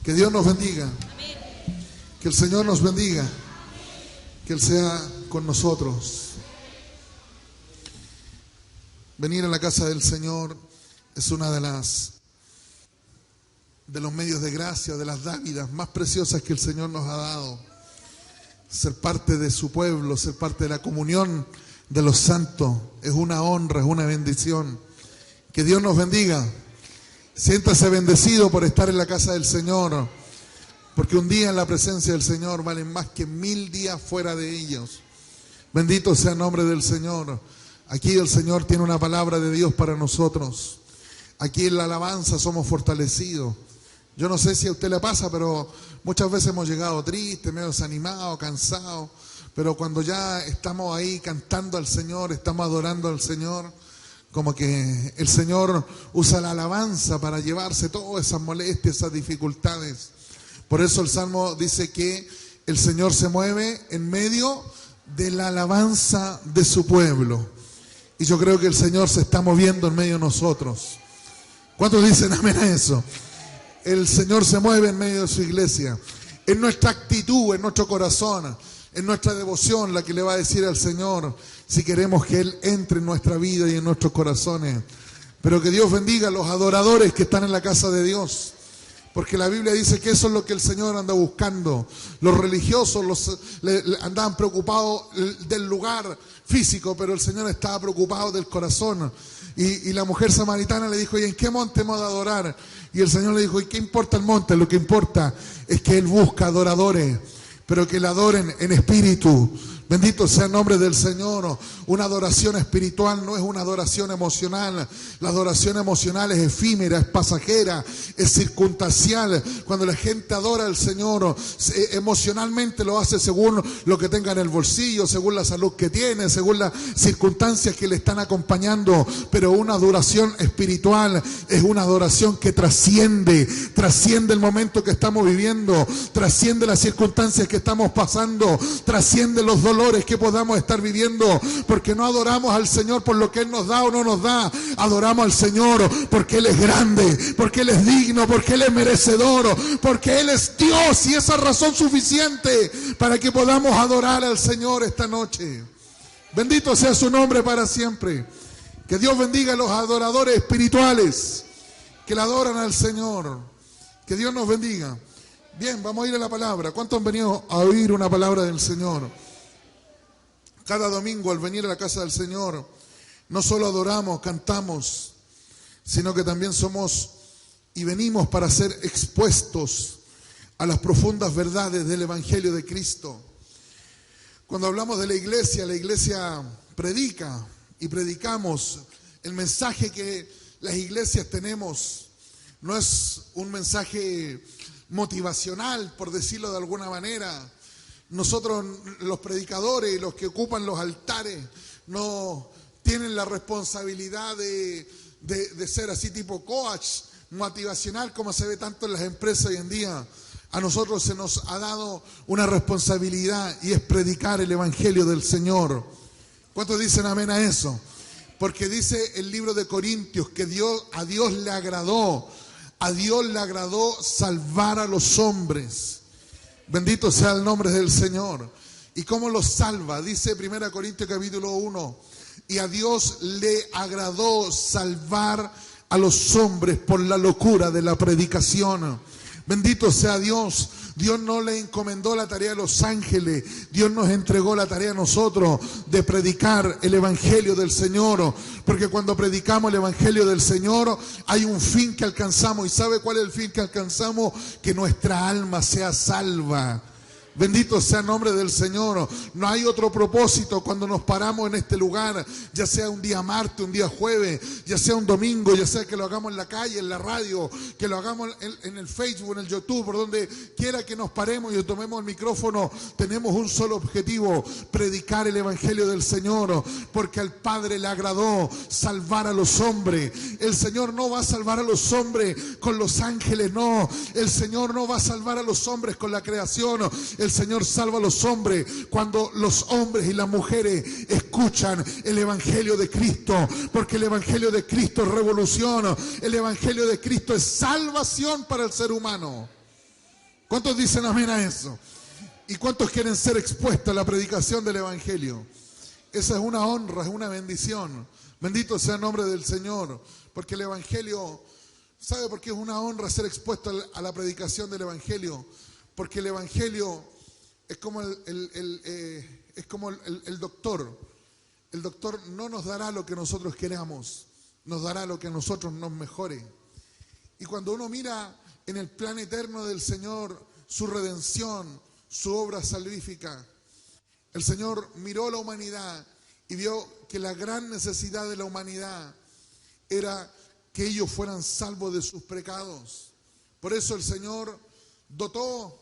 Que Dios nos bendiga. Que el Señor nos bendiga. Que Él sea con nosotros. Venir a la casa del Señor es una de los medios de gracia, de las dávidas más preciosas que el Señor nos ha dado. Ser parte de su pueblo, ser parte de la comunión de los santos, es una honra, es una bendición. Que Dios nos bendiga. Siéntase bendecido por estar en la casa del Señor, porque un día en la presencia del Señor valen más que 1000 días fuera de ellos. Bendito sea el nombre del Señor. Aquí el Señor tiene una palabra de Dios para nosotros. Aquí en la alabanza somos fortalecidos. Yo no sé si a usted le pasa, pero muchas veces hemos llegado tristes, medio desanimados, cansados. Pero cuando ya estamos ahí cantando al Señor, estamos adorando al Señor, como que el Señor usa la alabanza para llevarse todas esas molestias, esas dificultades. Por eso el Salmo dice que el Señor se mueve en medio de la alabanza de su pueblo. Y yo creo que el Señor se está moviendo en medio de nosotros. ¿Cuántos dicen amén a eso? El Señor se mueve en medio de su iglesia. En nuestra actitud, en nuestro corazón, en nuestra devoción, la que le va a decir al Señor si queremos que Él entre en nuestra vida y en nuestros corazones. Pero que Dios bendiga a los adoradores que están en la casa de Dios. Porque la Biblia dice que eso es lo que el Señor anda buscando. Los religiosos andaban preocupados del lugar físico, pero el Señor estaba preocupado del corazón. Y la mujer samaritana le dijo, ¿y en qué monte hemos de adorar? Y el Señor le dijo, ¿y qué importa el monte? Lo que importa es que Él busca adoradores, pero que le adoren en espíritu. Bendito sea el nombre del Señor. Una adoración espiritual no es una adoración emocional. La adoración emocional es efímera, es pasajera, es circunstancial. Cuando la gente adora al Señor, emocionalmente lo hace según lo que tenga en el bolsillo, según la salud que tiene, según las circunstancias que le están acompañando. Pero una adoración espiritual es una adoración que trasciende el momento que estamos viviendo, trasciende las circunstancias que estamos pasando, trasciende los dolores que podamos estar viviendo, porque no adoramos al Señor por lo que Él nos da o no nos da. Adoramos al Señor porque Él es grande, porque Él es digno, porque Él es merecedor, porque Él es Dios, y esa es razón suficiente para que podamos adorar al Señor esta noche. Bendito sea su nombre para siempre. Que Dios bendiga a los adoradores espirituales que le adoran al Señor. Que Dios nos bendiga. Bien, vamos a ir a la palabra. ¿Cuántos han venido a oír una palabra del Señor? Cada domingo al venir a la casa del Señor, no solo adoramos, cantamos, sino que también somos y venimos para ser expuestos a las profundas verdades del Evangelio de Cristo. Cuando hablamos de la iglesia predica y predicamos. El mensaje que las iglesias tenemos no es un mensaje motivacional, por decirlo de alguna manera. Nosotros, los predicadores y los que ocupan los altares, no tienen la responsabilidad de ser así tipo coach motivacional como se ve tanto en las empresas hoy en día. A nosotros se nos ha dado una responsabilidad y es predicar el Evangelio del Señor. ¿Cuántos dicen amén a eso? Porque dice el libro de Corintios que a Dios le agradó salvar a los hombres. Bendito sea el nombre del Señor. ¿Y cómo los salva? Dice 1 Corintios capítulo 1. Y a Dios le agradó salvar a los hombres por la locura de la predicación. Bendito sea Dios. Dios no le encomendó la tarea a los ángeles. Dios nos entregó la tarea a nosotros de predicar el Evangelio del Señor. Porque cuando predicamos el Evangelio del Señor hay un fin que alcanzamos. ¿Y sabe cuál es el fin que alcanzamos? Que nuestra alma sea salva. Bendito sea el nombre del Señor. No hay otro propósito cuando nos paramos en este lugar, ya sea un día martes, un día jueves, ya sea un domingo, ya sea que lo hagamos en la calle, en la radio, que lo hagamos en el Facebook, en el YouTube, por donde quiera que nos paremos y tomemos el micrófono. Tenemos un solo objetivo: predicar el Evangelio del Señor, porque al Padre le agradó salvar a los hombres. El Señor no va a salvar a los hombres con los ángeles, no. El Señor no va a salvar a los hombres con la creación. El Señor salva a los hombres cuando los hombres y las mujeres escuchan el Evangelio de Cristo, porque el Evangelio de Cristo es revolución, el Evangelio de Cristo es salvación para el ser humano. ¿Cuántos dicen amén a eso? ¿Y cuántos quieren ser expuestos a la predicación del Evangelio? Esa es una honra, es una bendición. Bendito sea el nombre del Señor, porque el Evangelio, ¿sabe por qué es una honra ser expuesto a la predicación del Evangelio? Porque el Evangelio es como el doctor. El doctor no nos dará lo que nosotros queramos, nos dará lo que a nosotros nos mejore. Y cuando uno mira en el plan eterno del Señor, su redención, su obra salvífica, el Señor miró a la humanidad y vio que la gran necesidad de la humanidad era que ellos fueran salvos de sus pecados. Por eso el Señor dotó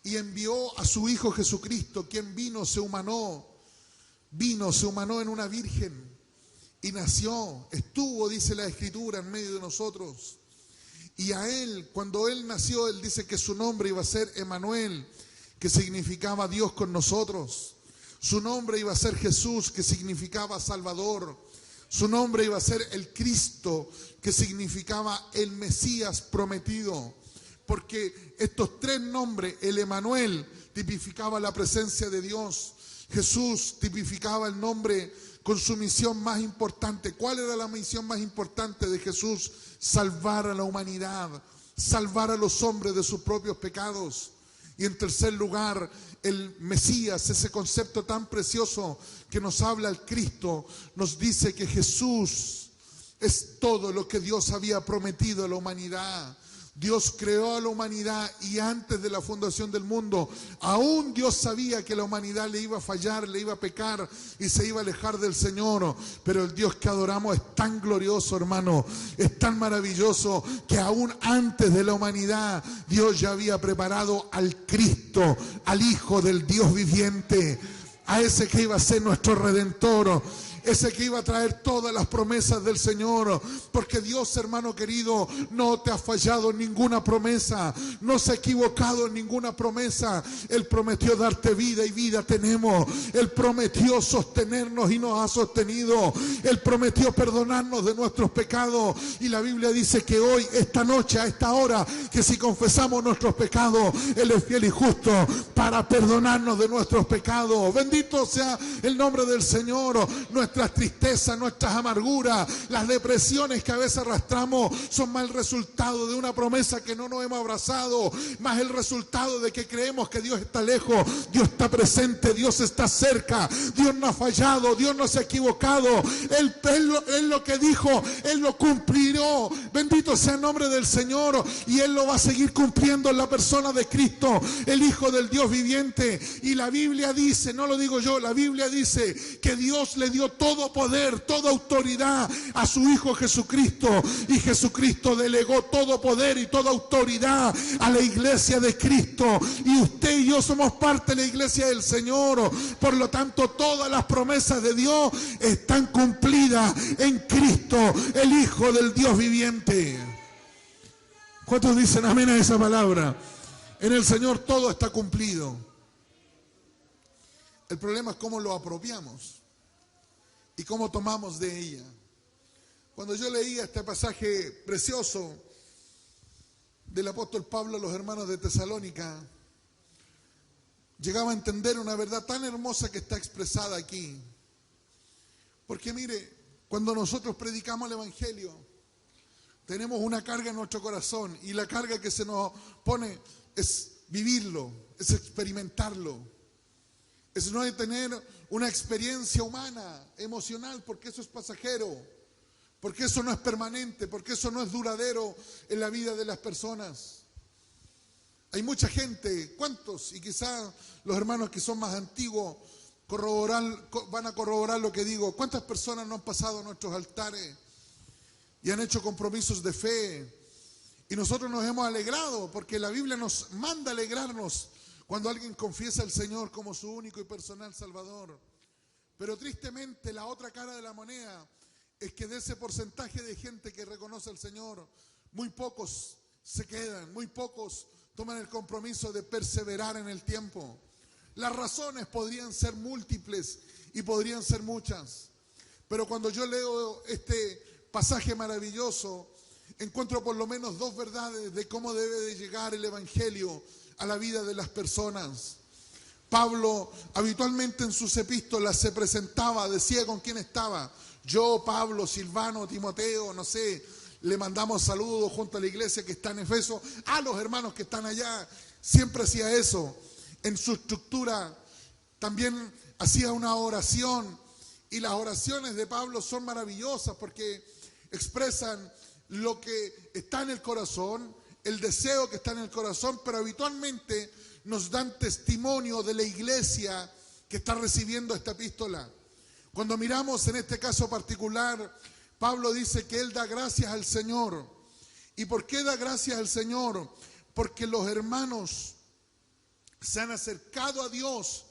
y envió a su Hijo Jesucristo, quien vino, se humanó en una virgen y nació, estuvo, dice la Escritura, en medio de nosotros. Y a Él, cuando Él nació, Él dice que su nombre iba a ser Emanuel, que significaba Dios con nosotros. Su nombre iba a ser Jesús, que significaba Salvador. Su nombre iba a ser el Cristo, que significaba el Mesías prometido. Porque estos tres nombres, el Emanuel, tipificaba la presencia de Dios. Jesús tipificaba el nombre con su misión más importante. ¿Cuál era la misión más importante de Jesús? Salvar a la humanidad, salvar a los hombres de sus propios pecados. Y en tercer lugar, el Mesías, ese concepto tan precioso que nos habla el Cristo, nos dice que Jesús es todo lo que Dios había prometido a la humanidad. Dios creó a la humanidad y antes de la fundación del mundo, aún Dios sabía que la humanidad le iba a fallar, le iba a pecar y se iba a alejar del Señor. Pero el Dios que adoramos es tan glorioso, hermano, es tan maravilloso que aún antes de la humanidad, Dios ya había preparado al Cristo, al Hijo del Dios viviente, a ese que iba a ser nuestro Redentor, ese que iba a traer todas las promesas del Señor. Porque Dios, hermano querido, no te ha fallado en ninguna promesa, no se ha equivocado en ninguna promesa. Él prometió darte vida y vida tenemos. Él prometió sostenernos y nos ha sostenido. Él prometió perdonarnos de nuestros pecados. Y la Biblia dice que hoy, esta noche, a esta hora, que si confesamos nuestros pecados, Él es fiel y justo para perdonarnos de nuestros pecados. Bendito sea el nombre del Señor. Nuestras tristezas, nuestras amarguras, las depresiones que a veces arrastramos son más el resultado de una promesa que no nos hemos abrazado, más el resultado de que creemos que Dios está lejos. Dios está presente, Dios está cerca, Dios no ha fallado, Dios no se ha equivocado. Él lo que dijo, Él lo cumplirá. Bendito sea el nombre del Señor, y Él lo va a seguir cumpliendo en la persona de Cristo, el Hijo del Dios viviente. Y la Biblia dice, no lo digo yo, la Biblia dice que Dios le dio todo poder, toda autoridad a su Hijo Jesucristo, y Jesucristo delegó todo poder y toda autoridad a la iglesia de Cristo, y usted y yo somos parte de la iglesia del Señor. Por lo tanto, todas las promesas de Dios están cumplidas en Cristo, el Hijo del Dios viviente. ¿Cuántos dicen amén a esa palabra? En el Señor todo está cumplido. El problema es cómo lo apropiamos y cómo tomamos de ella. Cuando yo leía este pasaje precioso del apóstol Pablo a los hermanos de Tesalónica, llegaba a entender una verdad tan hermosa que está expresada aquí. Porque mire, cuando nosotros predicamos el Evangelio, tenemos una carga en nuestro corazón, y la carga que se nos pone es vivirlo, es experimentarlo. Es no de tener una experiencia humana, emocional, porque eso es pasajero, porque eso no es permanente, porque eso no es duradero en la vida de las personas. Hay mucha gente, ¿cuántos? Y quizás los hermanos que son más antiguos van a corroborar lo que digo. ¿Cuántas personas no han pasado a nuestros altares y han hecho compromisos de fe? Y nosotros nos hemos alegrado, porque la Biblia nos manda alegrarnos cuando alguien confiesa al Señor como su único y personal Salvador. Pero tristemente la otra cara de la moneda es que de ese porcentaje de gente que reconoce al Señor, muy pocos se quedan, muy pocos toman el compromiso de perseverar en el tiempo. Las razones podrían ser múltiples y podrían ser muchas. Pero cuando yo leo este pasaje maravilloso, encuentro por lo menos dos verdades de cómo debe de llegar el evangelio a la vida de las personas. Pablo habitualmente en sus epístolas se presentaba, decía con quién estaba. Yo, Pablo, Silvano, Timoteo, no sé, le mandamos saludos junto a la iglesia que está en Efeso, a los hermanos que están allá. Siempre hacía eso. En su estructura también hacía una oración, y las oraciones de Pablo son maravillosas porque expresan lo que está en el corazón, el deseo que está en el corazón, pero habitualmente nos dan testimonio de la iglesia que está recibiendo esta epístola. Cuando miramos en este caso particular, Pablo dice que él da gracias al Señor. ¿Y por qué da gracias al Señor? Porque los hermanos se han acercado a Dios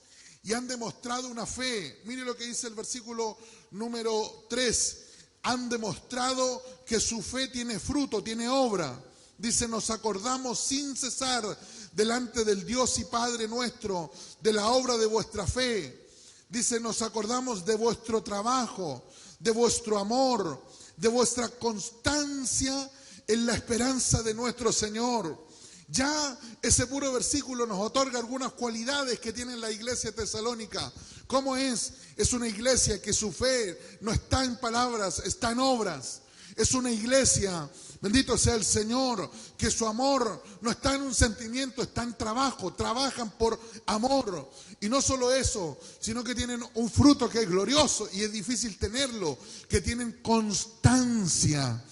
y han demostrado una fe. Mire lo que dice el versículo número 3. Han demostrado que su fe tiene fruto, tiene obra. Dice, nos acordamos sin cesar delante del Dios y Padre nuestro de la obra de vuestra fe. Dice, nos acordamos de vuestro trabajo, de vuestro amor, de vuestra constancia en la esperanza de nuestro Señor. Ya ese puro versículo nos otorga algunas cualidades que tiene la iglesia tesalónica. ¿Cómo es? Es una iglesia que su fe no está en palabras, está en obras. Es una iglesia, bendito sea el Señor, que su amor no está en un sentimiento, está en trabajo. Trabajan por amor. Y no solo eso, sino que tienen un fruto que es glorioso y es difícil tenerlo, que tienen constancia.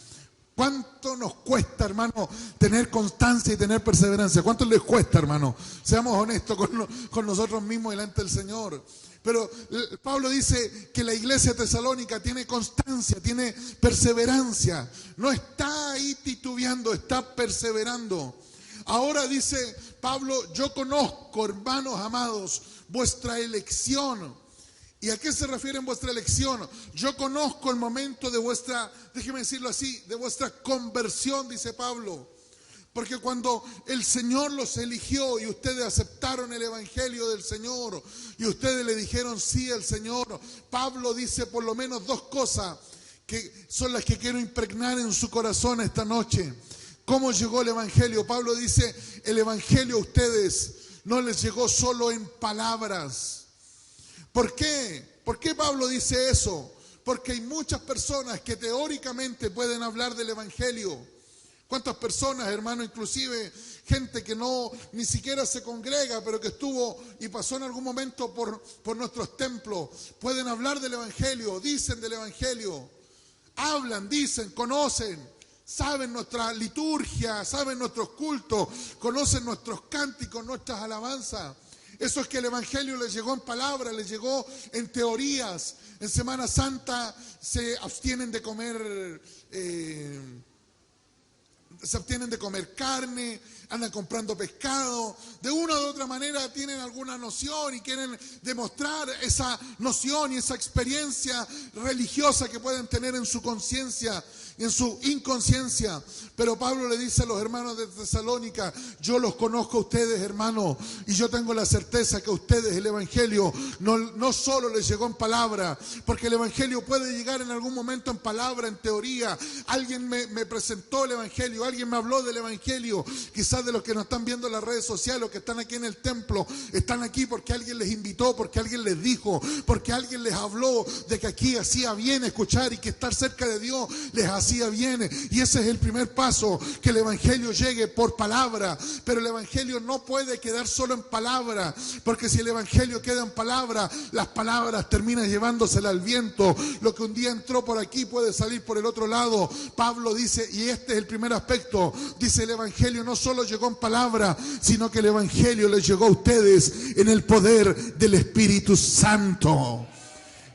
¿Cuánto nos cuesta, hermano, tener constancia y tener perseverancia? ¿Cuánto les cuesta, hermano? Seamos honestos con nosotros mismos delante del Señor. Pero Pablo dice que la iglesia tesalónica tiene constancia, tiene perseverancia. No está ahí titubeando, está perseverando. Ahora dice Pablo, yo conozco, hermanos amados, vuestra elección. ¿Y a qué se refiere en vuestra elección? Yo conozco el momento de vuestra, déjeme decirlo así, de vuestra conversión, dice Pablo. Porque cuando el Señor los eligió y ustedes aceptaron el evangelio del Señor y ustedes le dijeron sí al Señor, Pablo dice por lo menos dos cosas que son las que quiero impregnar en su corazón esta noche. ¿Cómo llegó el evangelio? Pablo dice, el evangelio a ustedes no les llegó solo en palabras. ¿Por qué? ¿Por qué Pablo dice eso? Porque hay muchas personas que teóricamente pueden hablar del evangelio. ¿Cuántas personas, hermano, inclusive gente que no ni siquiera se congrega, pero que estuvo y pasó en algún momento por nuestros templos, pueden hablar del evangelio, dicen del evangelio, hablan, dicen, conocen, saben nuestra liturgia, saben nuestros cultos, conocen nuestros cánticos, nuestras alabanzas? Eso es que el evangelio les llegó en palabras, les llegó en teorías. En Semana Santa se abstienen de comer carne, andan comprando pescado. De una u otra manera tienen alguna noción y quieren demostrar esa noción y esa experiencia religiosa que pueden tener en su conciencia y en su inconsciencia. Pero Pablo le dice a los hermanos de Tesalónica, yo los conozco a ustedes, hermanos, y yo tengo la certeza que a ustedes el evangelio no solo les llegó en palabra, porque el evangelio puede llegar en algún momento en palabra, en teoría. Alguien me presentó el evangelio, alguien me habló del evangelio. Quizás de los que nos están viendo en las redes sociales, los que están aquí en el templo, están aquí porque alguien les invitó, porque alguien les dijo, porque alguien les habló de que aquí hacía bien escuchar y que estar cerca de Dios les hacía bien. Y ese es el primer paso, que el evangelio llegue por palabra. Pero el evangelio no puede quedar solo en palabra, porque si el evangelio queda en palabra, las palabras terminan llevándosela al viento. Lo que un día entró por aquí puede salir por el otro lado. Pablo dice, y este es el primer aspecto, dice, el evangelio no solo llegó en palabra, sino que el evangelio les llegó a ustedes en el poder del Espíritu Santo.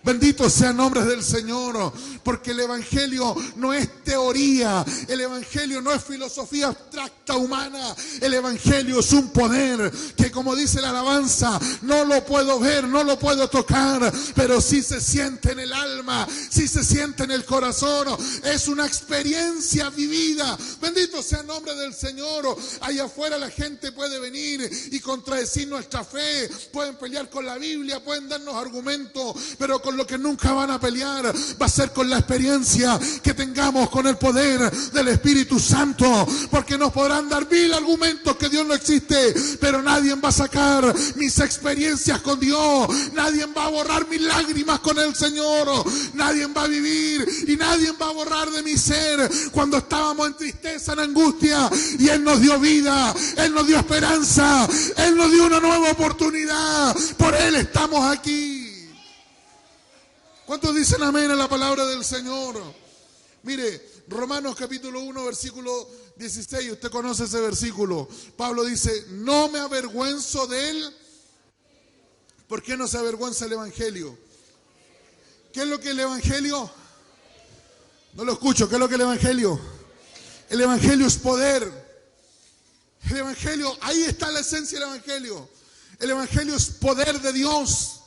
Bendito sea el nombre del Señor, porque el evangelio no es teoría, el evangelio no es filosofía abstracta humana, el evangelio es un poder que, como dice la alabanza, no lo puedo ver, no lo puedo tocar, pero sí se siente en el alma, sí se siente en el corazón, es una experiencia vivida. Bendito sea el nombre del Señor. Allá afuera la gente puede venir y contradecir nuestra fe, pueden pelear con la Biblia, pueden darnos argumentos, pero con lo que nunca van a pelear va a ser con la experiencia que tengamos con el poder del Espíritu Santo, porque nos podrán dar mil argumentos que Dios no existe, pero nadie va a sacar mis experiencias con Dios, nadie va a borrar mis lágrimas con el Señor, nadie va a vivir y nadie va a borrar de mi ser cuando estábamos en tristeza, en angustia, y Él nos dio vida, Él nos dio esperanza, Él nos dio una nueva oportunidad, por Él estamos aquí. ¿Cuántos dicen amén a la palabra del Señor? Mire, Romanos capítulo 1, versículo 16, usted conoce ese versículo. Pablo dice, no me avergüenzo de Él. ¿Por qué no se avergüenza el Evangelio? ¿Qué es lo que el Evangelio? No lo escucho, ¿qué es lo que el Evangelio? El Evangelio es poder. El Evangelio, ahí está la esencia del Evangelio. El Evangelio es poder de Dios.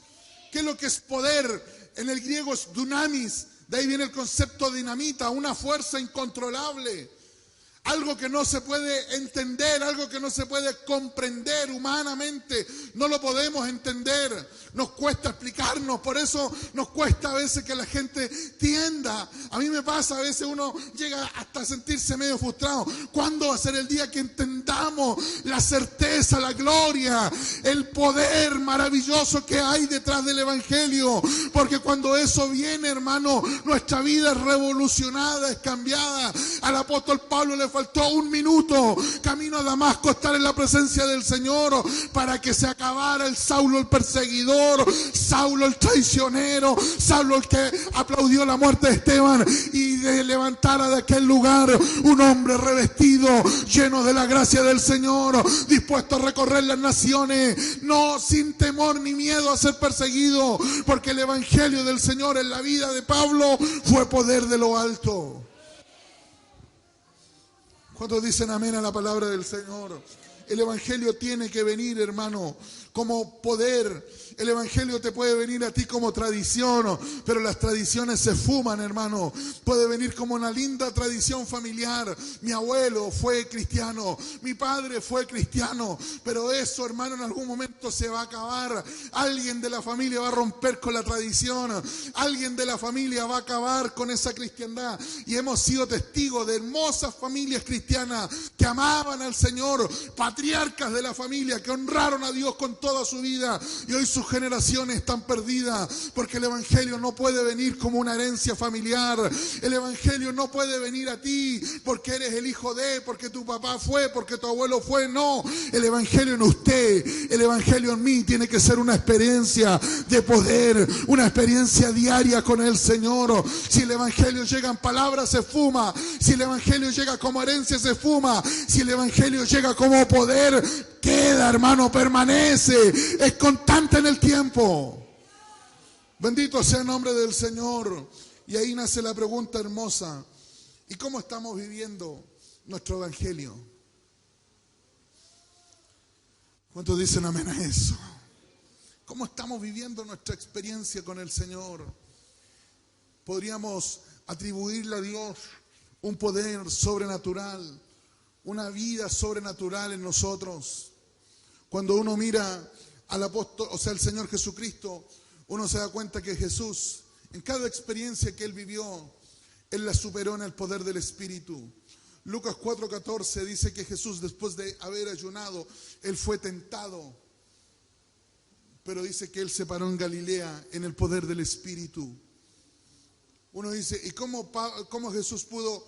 ¿Qué es lo que es poder? En el griego es dunamis. De ahí viene el concepto de dinamita, una fuerza incontrolable. Algo que no se puede entender, algo que no se puede comprender humanamente. No lo podemos entender. Nos cuesta explicarnos. Por eso nos cuesta a veces que la gente tienda. A mí me pasa, a veces uno llega hasta a sentirse medio frustrado. ¿Cuándo va a ser el día que entendamos la certeza, la gloria, el poder maravilloso que hay detrás del Evangelio? Porque cuando eso viene, hermano, nuestra vida es revolucionada, es cambiada. Al apóstol Pablo le faltó un minuto camino a Damasco, estar en la presencia del Señor, para que se acabara el Saulo el perseguidor, Saulo el traicionero, Saulo el que aplaudió la muerte de Esteban, y de levantara de aquel lugar un hombre revestido, lleno de la gracia del Señor, dispuesto a recorrer las naciones, no sin temor ni miedo a ser perseguido, porque el Evangelio del Señor en la vida de Pablo fue poder de lo alto. ¿Cuántos dicen amén a la palabra del Señor? El Evangelio tiene que venir, hermano, como poder. El Evangelio te puede venir a ti como tradición, pero las tradiciones se fuman, hermano. Puede venir como una linda tradición familiar. Mi abuelo fue cristiano, mi padre fue cristiano, pero eso, hermano, en algún momento se va a acabar. Alguien de la familia va a romper con la tradición. Alguien de la familia va a acabar con esa cristiandad. Y hemos sido testigos de hermosas familias cristianas que amaban al Señor, patriarcas de la familia que honraron a Dios con toda su vida, y hoy sus generaciones están perdidas porque el Evangelio no puede venir como una herencia familiar. El Evangelio no puede venir a ti porque eres el hijo de, porque tu papá fue, porque tu abuelo fue. No, el Evangelio en usted, el Evangelio en mí tiene que ser una experiencia de poder, una experiencia diaria con el Señor. Si el Evangelio llega en palabras, se fuma. Si el Evangelio llega como herencia, se fuma. Si el Evangelio llega como poder, queda, hermano, permanece, es constante en el tiempo. Bendito sea el nombre del Señor. Y ahí nace la pregunta hermosa: ¿y cómo estamos viviendo nuestro Evangelio? ¿Cuántos dicen amén a eso? ¿Cómo estamos viviendo nuestra experiencia con el Señor? Podríamos atribuirle a Dios un poder sobrenatural, una vida sobrenatural en nosotros. Cuando uno mira al apóstol, o sea, el Señor Jesucristo, uno se da cuenta que Jesús, en cada experiencia que Él vivió, Él la superó en el poder del Espíritu. Lucas 4:14 dice que Jesús, después de haber ayunado, Él fue tentado. Pero dice que Él se paró en Galilea en el poder del Espíritu. Uno dice, ¿y cómo Jesús pudo?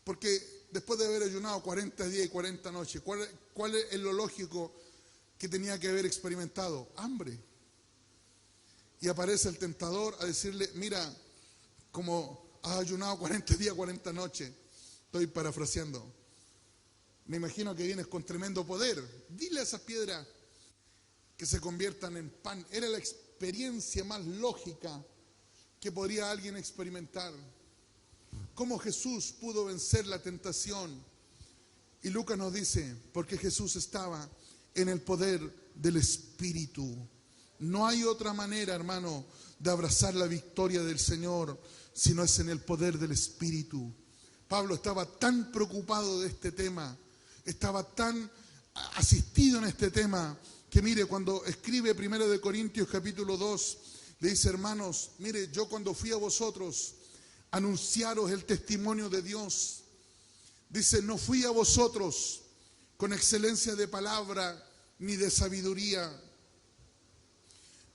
Porque después de haber ayunado 40 días y 40 noches, ¿cuál es lo lógico que tenía que haber experimentado? Hambre. Y aparece el tentador a decirle, mira, como has ayunado 40 días, 40 noches, estoy parafraseando, me imagino que vienes con tremendo poder, dile a esas piedras que se conviertan en pan. Era la experiencia más lógica que podría alguien experimentar. ¿Cómo Jesús pudo vencer la tentación? Y Lucas nos dice, porque Jesús estaba en el poder del Espíritu. No hay otra manera, hermano, de abrazar la victoria del Señor, si no es en el poder del Espíritu. Pablo estaba tan preocupado de este tema, estaba tan asistido en este tema, que mire, cuando escribe 1 Corintios capítulo 2, Le dice, hermanos, mire, yo cuando fui a vosotros a anunciaros el testimonio de Dios, dice, no fui a vosotros con excelencia de palabra ni de sabiduría.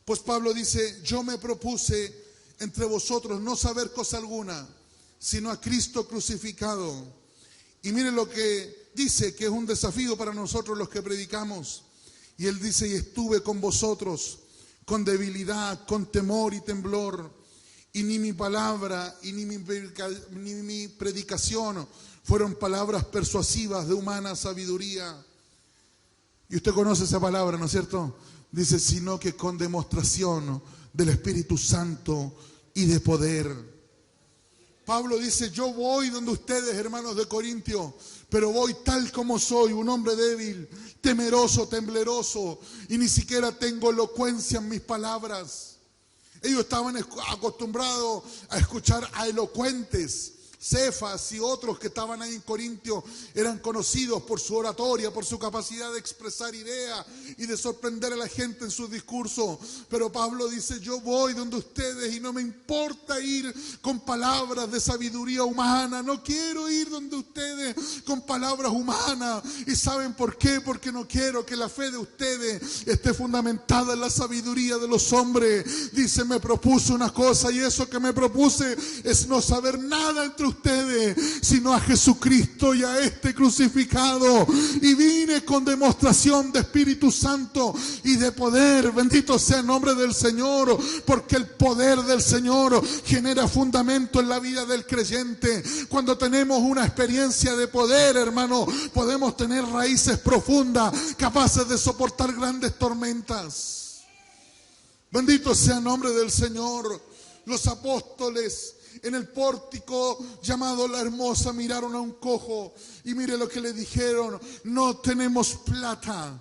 Pues Pablo dice, yo me propuse entre vosotros no saber cosa alguna, sino a Cristo crucificado. Y mire lo que dice, que es un desafío para nosotros los que predicamos. Y él dice, y estuve con vosotros con debilidad, con temor y temblor, y ni mi palabra y ni mi predicación fueron palabras persuasivas de humana sabiduría. Y usted conoce esa palabra, ¿no es cierto? Dice, sino que con demostración del Espíritu Santo y de poder. Pablo dice, yo voy donde ustedes, hermanos de Corintio, pero voy tal como soy, un hombre débil, temeroso, tembleroso, y ni siquiera tengo elocuencia en mis palabras. Ellos estaban acostumbrados a escuchar a elocuentes. Cefas y otros que estaban ahí en Corintio eran conocidos por su oratoria, por su capacidad de expresar ideas y de sorprender a la gente en sus discursos. Pero Pablo dice, yo voy donde ustedes y no me importa ir con palabras de sabiduría humana. No quiero ir donde ustedes con palabras humanas. ¿Y saben por qué? Porque no quiero que la fe de ustedes esté fundamentada en la sabiduría de los hombres. Dice, me propuse una cosa, y eso que me propuse es no saber nada entre ustedes, sino a Jesucristo y a este crucificado. Y vine con demostración de Espíritu Santo y de poder. Bendito sea el nombre del Señor, porque el poder del Señor genera fundamento en la vida del creyente. Cuando tenemos una experiencia de poder, hermano, podemos tener raíces profundas, capaces de soportar grandes tormentas. Bendito sea el nombre del Señor. Los apóstoles en el pórtico llamado La Hermosa miraron a un cojo y mire lo que le dijeron: no tenemos plata,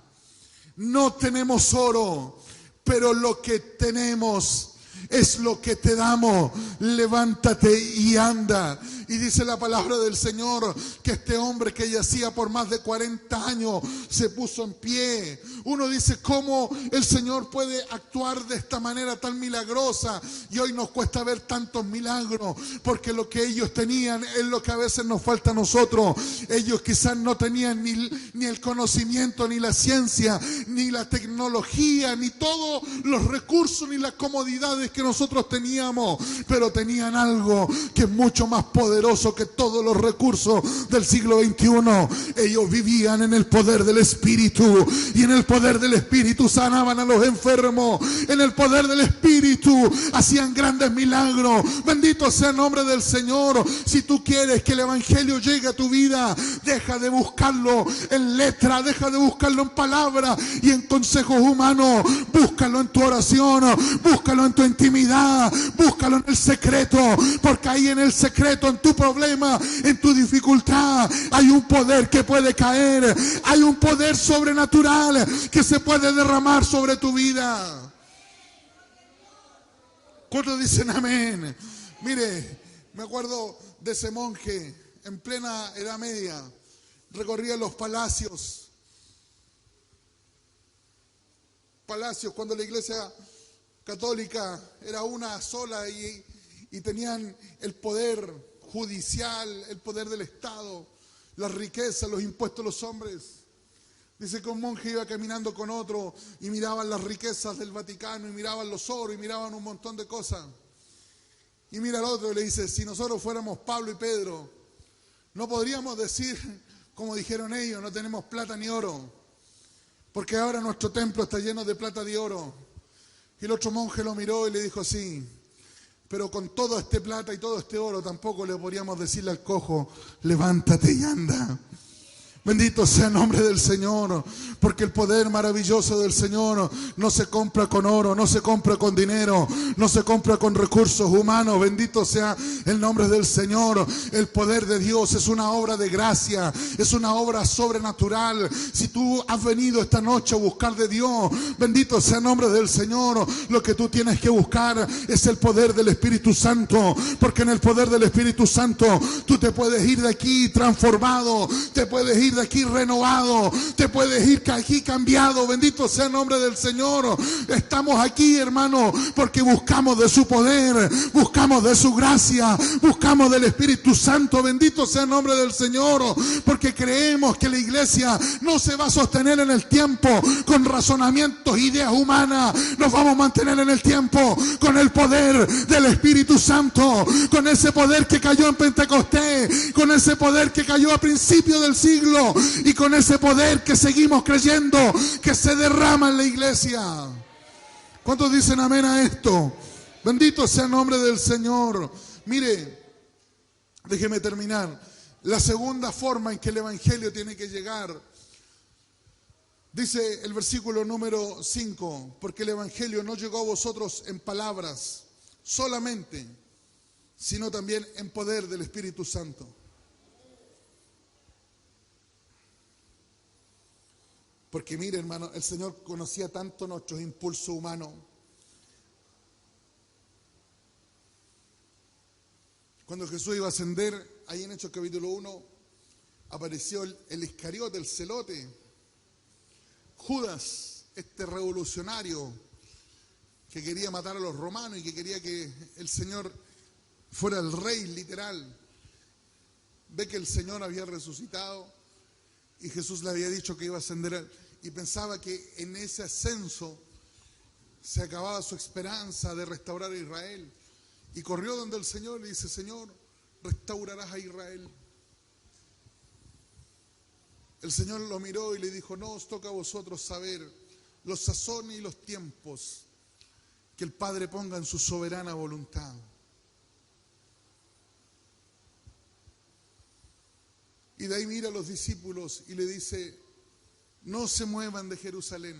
no tenemos oro, pero lo que tenemos es lo que te damos. Levántate y anda. Y dice la palabra del Señor que este hombre que yacía por más de 40 años se puso en pie. Uno dice, ¿cómo el Señor puede actuar de esta manera tan milagrosa? Y hoy nos cuesta ver tantos milagros, porque lo que ellos tenían es lo que a veces nos falta a nosotros. Ellos quizás no tenían ni el conocimiento, ni la ciencia, ni la tecnología, ni todos los recursos, ni las comodidades que nosotros teníamos, pero tenían algo que es mucho más poderoso que todos los recursos del siglo XXI. Ellos vivían en el poder del Espíritu, y en el poder del Espíritu sanaban a los enfermos, en el poder del Espíritu hacían grandes milagros. Bendito sea el nombre del Señor. Si tú quieres que el Evangelio llegue a tu vida, deja de buscarlo en letra, deja de buscarlo en palabras y en consejos humanos. Búscalo en tu oración, búscalo en tu intimidad, búscalo en el secreto, porque ahí en el secreto, en tu problema, en tu dificultad, hay un poder que puede caer, hay un poder sobrenatural que se puede derramar sobre tu vida. ¿Cuántos dicen amén? Mire, me acuerdo de ese monje en plena Edad Media, recorría los palacios cuando la iglesia católica era una sola y tenían el poder judicial, el poder del Estado, las riquezas, los impuestos de los hombres. Dice que un monje iba caminando con otro y miraban las riquezas del Vaticano y miraban los oros y miraban un montón de cosas. Y mira al otro y le dice, si nosotros fuéramos Pablo y Pedro, no podríamos decir, como dijeron ellos, no tenemos plata ni oro, porque ahora nuestro templo está lleno de plata y oro. Y el otro monje lo miró y le dijo, sí, pero con todo este plata y todo este oro tampoco le podríamos decirle al cojo, levántate y anda. Bendito sea el nombre del Señor, porque el poder maravilloso del Señor no se compra con oro, no se compra con dinero, no se compra con recursos humanos. Bendito sea el nombre del Señor. El poder de Dios es una obra de gracia, es una obra sobrenatural. Si tú has venido esta noche a buscar de Dios, bendito sea el nombre del Señor, lo que tú tienes que buscar es el poder del Espíritu Santo, porque en el poder del Espíritu Santo tú te puedes ir de aquí transformado, te puedes ir de aquí renovado, te puedes ir aquí cambiados. Bendito sea el nombre del Señor. Estamos aquí, hermano, porque buscamos de su poder, buscamos de su gracia, buscamos del Espíritu Santo. Bendito sea el nombre del Señor, porque creemos que la iglesia no se va a sostener en el tiempo con razonamientos, ideas humanas. Nos vamos a mantener en el tiempo con el poder del Espíritu Santo, con ese poder que cayó en Pentecostés, con ese poder que cayó a principios del siglo y con ese poder que seguimos creyendo que se derrama en la iglesia. ¿Cuántos dicen amén a esto? Bendito sea el nombre del Señor. Mire, déjeme terminar. La segunda forma en que el evangelio tiene que llegar, dice el versículo número 5, porque el evangelio no llegó a vosotros en palabras solamente, sino también en poder del Espíritu Santo. Porque mire, hermano, el Señor conocía tanto nuestros impulsos humanos. Cuando Jesús iba a ascender, ahí en Hechos capítulo 1, apareció el Iscariote, el celote, Judas, este revolucionario que quería matar a los romanos y que quería que el Señor fuera el rey literal. Ve que el Señor había resucitado y Jesús le había dicho que iba a ascender y pensaba que en ese ascenso se acababa su esperanza de restaurar a Israel. Y corrió donde el Señor y le dice: Señor, restaurarás a Israel. El Señor lo miró y le dijo: no os toca a vosotros saber los sazones y los tiempos que el Padre ponga en su soberana voluntad. Y de ahí mira a los discípulos y le dice: no se muevan de Jerusalén.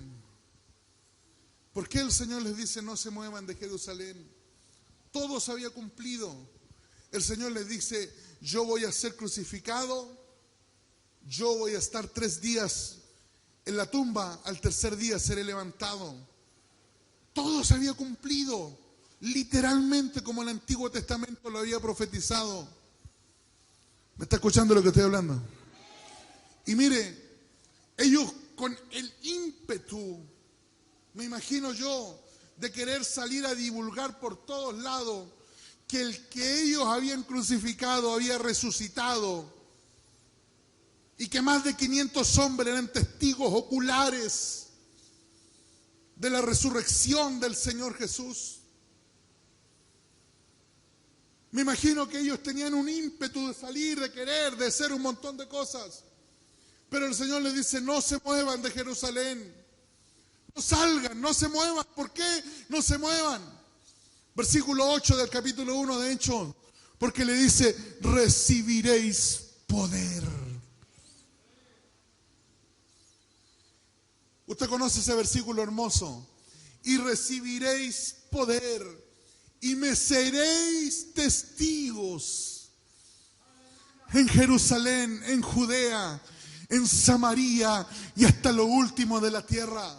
¿Por qué el Señor les dice no se muevan de Jerusalén? Todo se había cumplido. El Señor les dice: yo voy a ser crucificado, yo voy a estar 3 días en la tumba, al tercer día seré levantado. Todo se había cumplido, literalmente como el Antiguo Testamento lo había profetizado. ¿Me está escuchando lo que estoy hablando? Y mire, ellos con el ímpetu, me imagino yo, de querer salir a divulgar por todos lados que el que ellos habían crucificado había resucitado y que más de 500 hombres eran testigos oculares de la resurrección del Señor Jesús. Me imagino que ellos tenían un ímpetu de salir, de querer, de hacer un montón de cosas. Pero el Señor les dice: no se muevan de Jerusalén. No salgan, no se muevan. ¿Por qué no se muevan? Versículo 8 del capítulo 1 de Hechos. Porque le dice: recibiréis poder. Usted conoce ese versículo hermoso. Y recibiréis poder. Y me seréis testigos en Jerusalén, en Judea, en Samaria y hasta lo último de la tierra.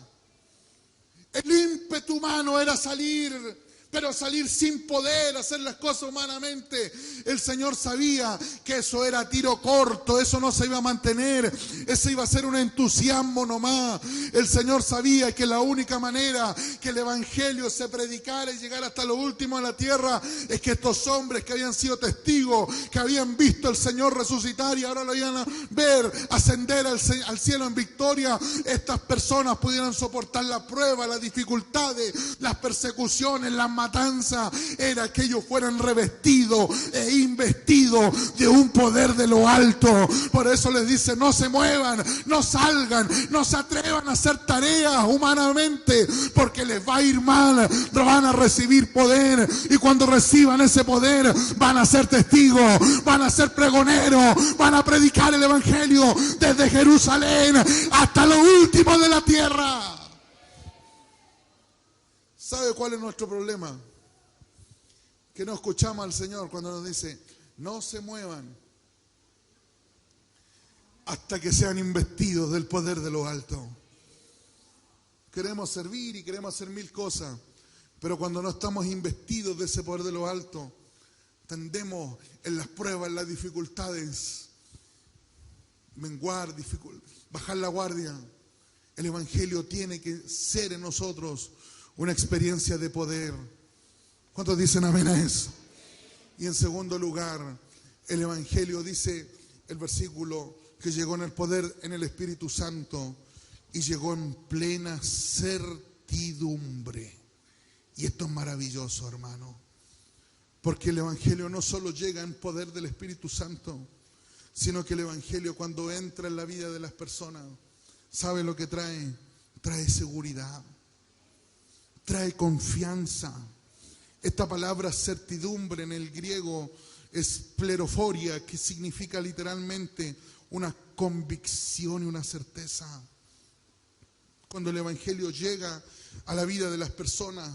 El ímpetu humano era salir, pero salir sin poder hacer las cosas humanamente. El Señor sabía que eso era tiro corto, eso no se iba a mantener, eso iba a ser un entusiasmo nomás. El Señor sabía que la única manera que el Evangelio se predicara y llegara hasta lo último de la tierra es que estos hombres que habían sido testigos, que habían visto al Señor resucitar y ahora lo iban a ver ascender al cielo en victoria, estas personas pudieran soportar la prueba, las dificultades, las persecuciones, las matanza. Era que ellos fueran revestidos e investidos de un poder de lo alto. Por eso les dice: no se muevan, no salgan, no se atrevan a hacer tareas humanamente, porque les va a ir mal. Van a recibir poder, y cuando reciban ese poder van a ser testigos, van a ser pregoneros, van a predicar el Evangelio desde Jerusalén hasta lo último de la tierra. ¿Sabe cuál es nuestro problema? Que no escuchamos al Señor cuando nos dice: no se muevan hasta que sean investidos del poder de lo alto. Queremos servir y queremos hacer 1000 cosas, pero cuando no estamos investidos de ese poder de lo alto, tendemos en las pruebas, en las dificultades, menguar, bajar la guardia. El Evangelio tiene que ser en nosotros una experiencia de poder. ¿Cuántos dicen amén a eso? Y en segundo lugar, el Evangelio dice el versículo que llegó en el poder en el Espíritu Santo y llegó en plena certidumbre. Y esto es maravilloso, hermano, porque el Evangelio no solo llega en poder del Espíritu Santo, sino que el Evangelio cuando entra en la vida de las personas, ¿sabe lo que trae? Trae seguridad, trae confianza. Esta palabra certidumbre en el griego es pleroforia, que significa literalmente una convicción y una certeza. Cuando el Evangelio llega a la vida de las personas,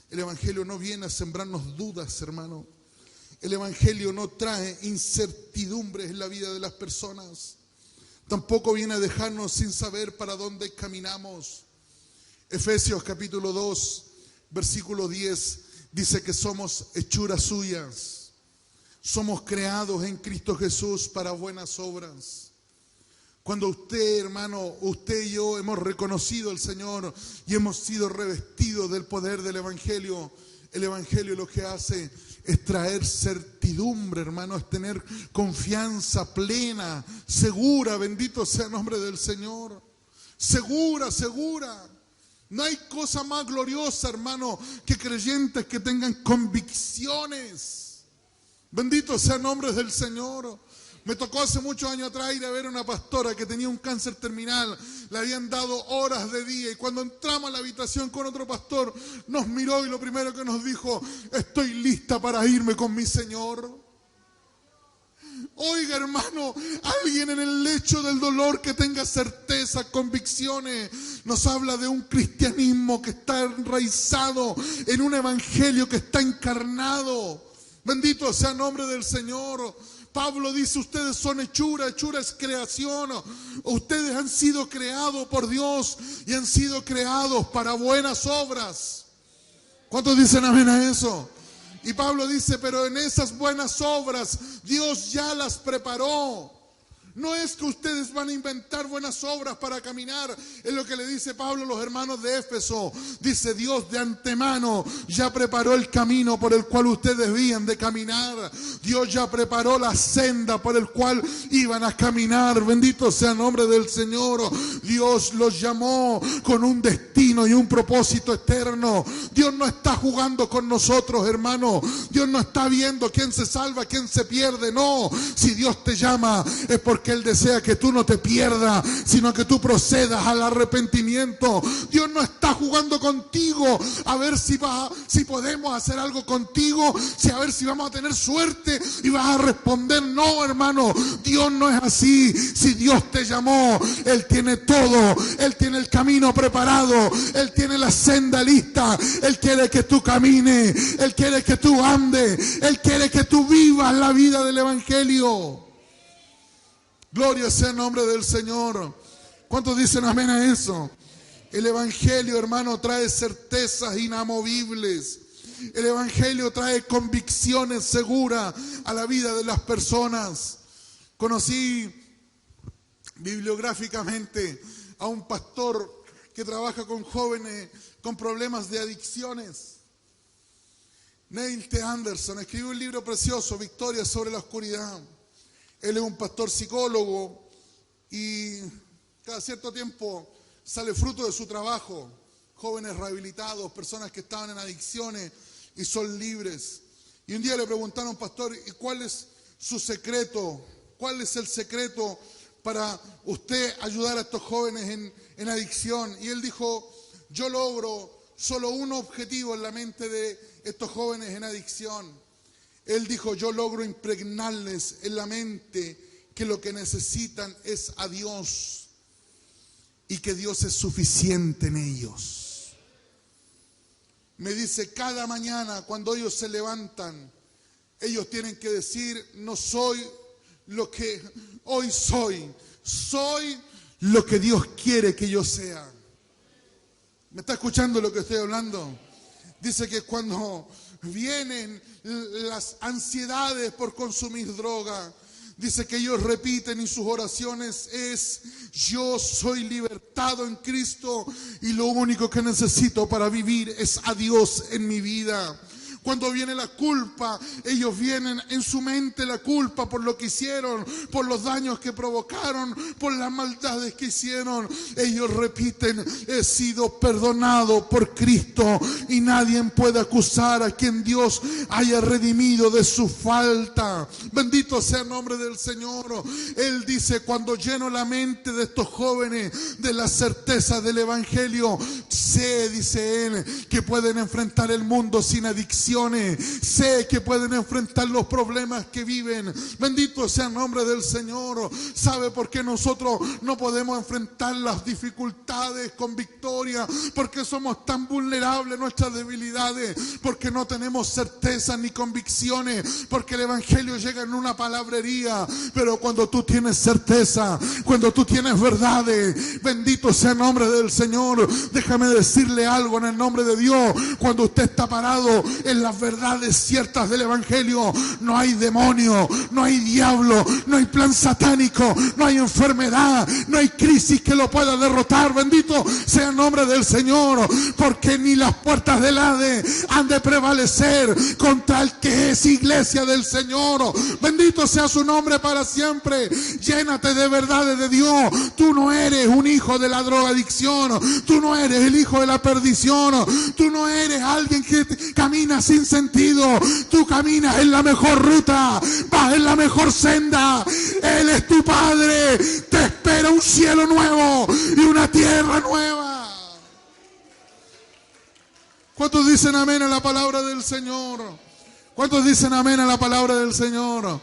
el Evangelio no viene a sembrarnos dudas, hermano. El Evangelio no trae incertidumbres en la vida de las personas. Tampoco viene a dejarnos sin saber para dónde caminamos. Efesios capítulo 2, versículo 10, dice que somos hechuras suyas. Somos creados en Cristo Jesús para buenas obras. Cuando usted, hermano, usted y yo hemos reconocido al Señor y hemos sido revestidos del poder del Evangelio, el Evangelio lo que hace es traer certidumbre, hermano, es tener confianza plena, segura, bendito sea el nombre del Señor. Segura, segura. No hay cosa más gloriosa, hermano, que creyentes que tengan convicciones. Bendito sea el nombre del Señor. Me tocó hace muchos años atrás ir a ver a una pastora que tenía un cáncer terminal. Le habían dado horas de día y cuando entramos a la habitación con otro pastor, nos miró y lo primero que nos dijo: estoy lista para irme con mi Señor. Oiga, hermano, alguien en el lecho del dolor que tenga certeza, convicciones, nos habla de un cristianismo que está enraizado en un evangelio que está encarnado. Bendito sea el nombre del Señor. Pablo dice: ustedes son hechura, hechura es creación. Ustedes han sido creados por Dios y han sido creados para buenas obras. ¿Cuántos dicen amén a eso? Y Pablo dice: pero en esas buenas obras Dios ya las preparó. No es que ustedes van a inventar buenas obras para caminar. Es lo que le dice Pablo a los hermanos de Éfeso. Dice: Dios de antemano ya preparó el camino por el cual ustedes debían de caminar. Dios ya preparó la senda por el cual iban a caminar. Bendito sea el nombre del Señor. Dios los llamó con un destino y un propósito eterno. Dios no está jugando con nosotros, hermano. Dios no está viendo quién se salva, quién se pierde. No, si Dios te llama es porque Él desea que tú no te pierdas, sino que tú procedas al arrepentimiento. Dios no está jugando contigo a ver si podemos hacer algo contigo, a ver si vamos a tener suerte y vas a responder. No, hermano, Dios no es así. Si Dios te llamó, Él tiene todo. Él tiene el camino preparado. Él tiene la senda lista. Él quiere que tú camines. Él quiere que tú andes. Él quiere que tú vivas la vida del Evangelio. Gloria sea el nombre del Señor. ¿Cuántos dicen amén a eso? El Evangelio, hermano, trae certezas inamovibles. El Evangelio trae convicciones seguras a la vida de las personas. Conocí bibliográficamente a un pastor que trabaja con jóvenes con problemas de adicciones. Neil T. Anderson escribió un libro precioso, Victoria sobre la oscuridad. Él es un pastor psicólogo y cada cierto tiempo sale fruto de su trabajo. Jóvenes rehabilitados, personas que estaban en adicciones y son libres. Y un día le preguntaron: pastor, ¿y cuál es su secreto? ¿Cuál es el secreto para usted ayudar a estos jóvenes en adicción? Y él dijo: yo logro solo un objetivo en la mente de estos jóvenes en adicción. Él dijo: yo logro impregnarles en la mente que lo que necesitan es a Dios y que Dios es suficiente en ellos. Me dice: cada mañana cuando ellos se levantan, ellos tienen que decir: no soy lo que hoy soy, soy lo que Dios quiere que yo sea. ¿Me está escuchando lo que estoy hablando? Dice que cuando vienen las ansiedades por consumir droga, Dice que ellos repiten y sus oraciones es: yo soy libertado en Cristo y lo único que necesito para vivir es a Dios en mi vida. Cuando viene la culpa, ellos vienen en su mente la culpa por lo que hicieron, por los daños que provocaron, por las maldades que hicieron. Ellos repiten: he sido perdonado por Cristo y nadie puede acusar a quien Dios haya redimido de su falta. Bendito sea el nombre del Señor. Él dice: cuando lleno la mente de estos jóvenes de la certeza del Evangelio, sé, dice él, que pueden enfrentar el mundo sin adicción. Sé que pueden enfrentar los problemas que viven. Bendito sea el nombre del Señor. ¿Sabe por qué nosotros no podemos enfrentar las dificultades con victoria? Porque somos tan vulnerables a nuestras debilidades, porque no tenemos certeza ni convicciones, porque el Evangelio llega en una palabrería. Pero cuando tú tienes certeza, cuando tú tienes verdades, bendito sea el nombre del Señor. Déjame decirle algo en el nombre de Dios: cuando usted está parado en las verdades ciertas del Evangelio, no hay demonio, no hay diablo, no hay plan satánico, no hay enfermedad, no hay crisis que lo pueda derrotar. Bendito sea el nombre del Señor, porque ni las puertas del Hades han de prevalecer contra el que es iglesia del Señor. Bendito sea su nombre para siempre. Llénate de verdades de Dios. Tú no eres un hijo de la drogadicción, tú no eres el hijo de la perdición, tú no eres alguien que camina sin sentido. Tú caminas en la mejor ruta, vas en la mejor senda. Él es tu Padre. Te espera un cielo nuevo y una tierra nueva. ¿Cuántos dicen amén a la palabra del Señor? ¿Cuántos dicen amén a la palabra del Señor?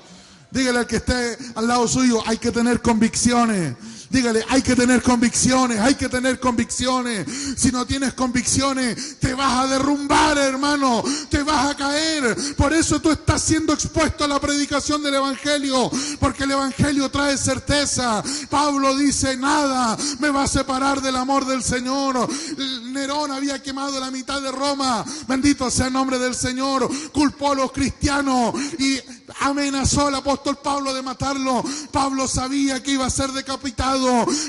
Dígale al que esté al lado suyo: hay que tener convicciones. Dígale: hay que tener convicciones, hay que tener convicciones. Si no tienes convicciones, te vas a derrumbar, hermano, te vas a caer. Por eso tú estás siendo expuesto a la predicación del Evangelio, porque el Evangelio trae certeza. Pablo dice: nada me va a separar del amor del Señor. Nerón había quemado la mitad de Roma, bendito sea el nombre del Señor. Culpó a los cristianos y amenazó al apóstol Pablo de matarlo. Pablo sabía que iba a ser decapitado,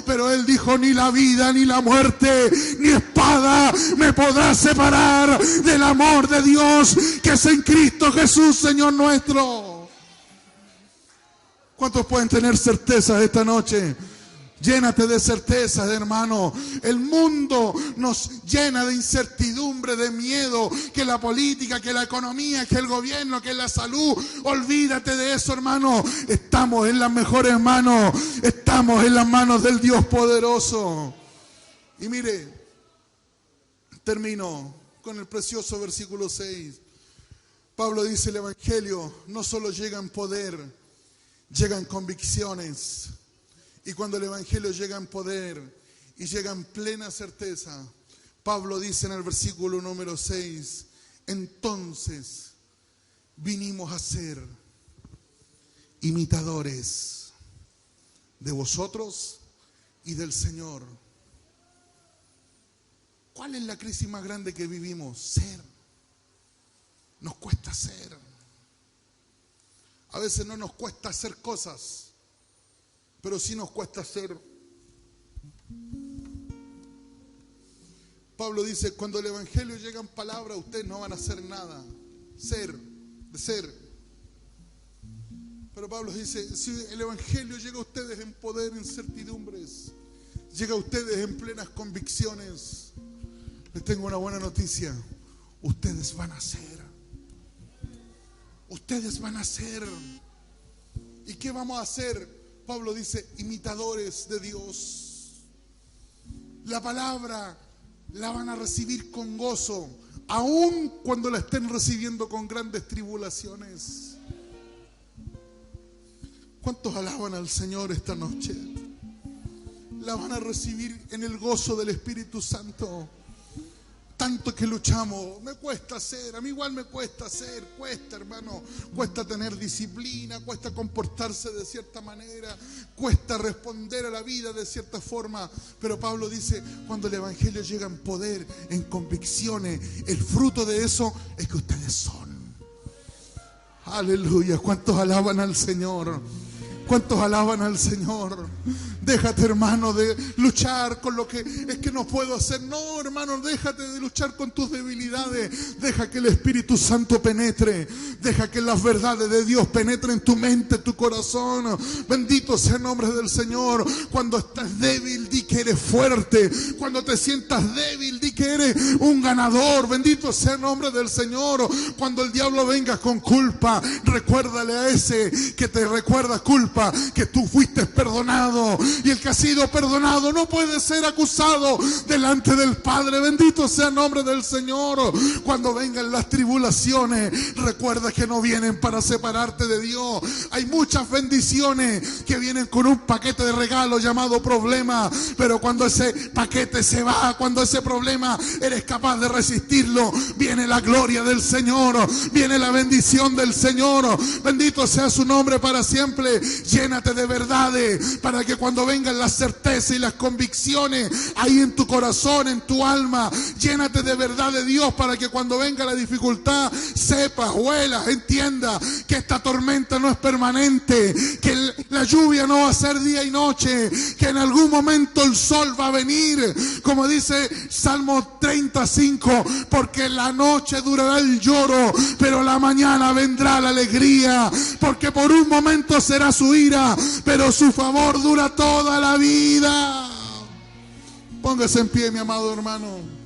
pero él dijo: ni la vida, ni la muerte, ni espada me podrá separar del amor de Dios que es en Cristo Jesús, Señor nuestro. ¿Cuántos pueden tener certeza esta noche? Llénate de certezas, hermano. El mundo nos llena de incertidumbre, de miedo, que la política, que la economía, que el gobierno, que la salud. Olvídate de eso, hermano. Estamos en las mejores manos. Estamos en las manos del Dios poderoso. Y mire, termino con el precioso versículo 6. Pablo dice: el Evangelio no solo llega en poder, llega en convicciones. Y cuando el Evangelio llega en poder y llega en plena certeza, Pablo dice en el versículo número 6: entonces vinimos a ser imitadores de vosotros y del Señor. ¿Cuál es la crisis más grande que vivimos? Ser. Nos cuesta ser. A veces no nos cuesta hacer cosas, pero sí nos cuesta ser. Pablo dice: cuando el Evangelio llega en palabra, ustedes no van a hacer nada. Ser, de ser. Pero Pablo dice: si el Evangelio llega a ustedes en poder, en certidumbres, llega a ustedes en plenas convicciones, les tengo una buena noticia: ustedes van a ser. Ustedes van a ser. ¿Y qué vamos a hacer? Pablo dice: imitadores de Dios. La palabra la van a recibir con gozo, aun cuando la estén recibiendo con grandes tribulaciones. ¿Cuántos alaban al Señor esta noche? La van a recibir en el gozo del Espíritu Santo. Tanto que luchamos, me cuesta hacer, a mí igual me cuesta hacer, cuesta, hermano, cuesta tener disciplina, cuesta comportarse de cierta manera, cuesta responder a la vida de cierta forma, pero Pablo dice: cuando el Evangelio llega en poder, en convicciones, el fruto de eso es que ustedes son. Aleluya. ¿Cuántos alaban al Señor? ¿Cuántos alaban al Señor? Déjate, hermano, de luchar con lo que es que no puedo hacer. No, hermano, déjate de luchar con tus debilidades. Deja que el Espíritu Santo penetre. Deja que las verdades de Dios penetren en tu mente, tu corazón. Bendito sea el nombre del Señor. Cuando estás débil, di que eres fuerte. Cuando te sientas débil, di que eres un ganador. Bendito sea el nombre del Señor. Cuando el diablo venga con culpa, recuérdale a ese que te recuerda culpa, que tú fuiste perdonado. Y el que ha sido perdonado no puede ser acusado delante del Padre. Bendito sea el nombre del Señor. Cuando vengan las tribulaciones, recuerda que no vienen para separarte de Dios. Hay muchas bendiciones que vienen con un paquete de regalos llamado problema. Pero cuando ese paquete se va, cuando ese problema eres capaz de resistirlo, viene la gloria del Señor, viene la bendición del Señor. Bendito sea su nombre para siempre. Llénate de verdades para que cuando vengan las certezas y las convicciones ahí en tu corazón, en tu alma, llénate de verdad de Dios para que cuando venga la dificultad sepas, huelas, entiendas que esta tormenta no es permanente, que la lluvia no va a ser día y noche, que en algún momento el sol va a venir, como dice Salmo 35, porque la noche durará el lloro, pero la mañana vendrá la alegría, porque por un momento será su ira, pero su favor dura toda la vida. Póngase en pie, mi amado hermano.